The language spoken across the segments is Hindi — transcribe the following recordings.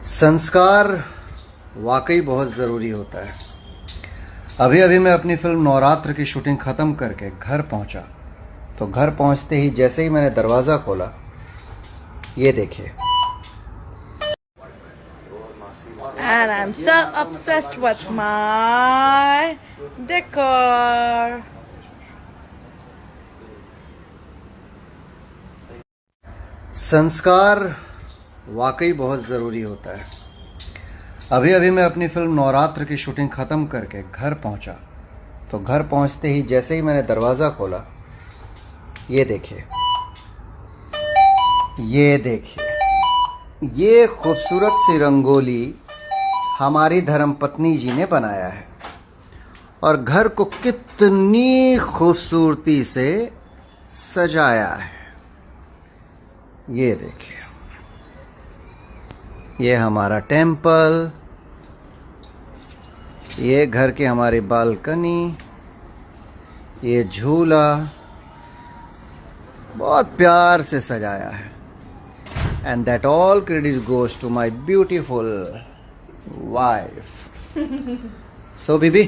संस्कार वाकई बहुत ज़रूरी होता है। अभी अभी मैं अपनी फिल्म नवरात्र की शूटिंग ख़त्म करके घर पहुंचा, तो घर पहुंचते ही जैसे ही मैंने दरवाज़ा खोला, ये देखिए। And I'm so obsessed with my decor. संस्कार वाकई बहुत ज़रूरी होता है। अभी अभी मैं अपनी फिल्म नवरात्र की शूटिंग ख़त्म करके घर पहुंचा, तो घर पहुंचते ही जैसे ही मैंने दरवाज़ा खोला, ये देखिए, ये खूबसूरत सी रंगोली हमारी धर्मपत्नी जी ने बनाया है और घर को कितनी खूबसूरती से सजाया है। ये देखिए, ये हमारा टेम्पल, ये घर की हमारी बालकनी, ये झूला बहुत प्यार से सजाया है। And that all credit goes to my beautiful wife. So बीबी,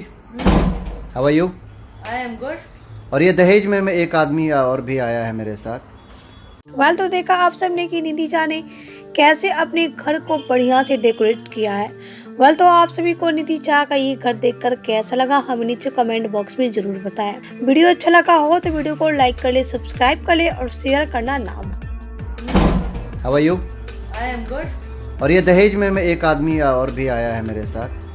how are you? I am good. और ये दहेज में एक आदमी और भी आया है मेरे साथ। तो देखा आप सबने कि निधि झा ने कैसे अपने घर को बढ़िया से डेकोरेट किया है। तो आप सभी को निधि झा का ये घर देखकर कैसा लगा हमें नीचे कमेंट बॉक्स में जरूर बताएं। वीडियो अच्छा लगा हो तो वीडियो को लाइक कर ले, सब्सक्राइब कर ले और शेयर करना ना भूलें। How are you? I am good. और ये दहेज में एक आदमी और भी आया है मेरे साथ।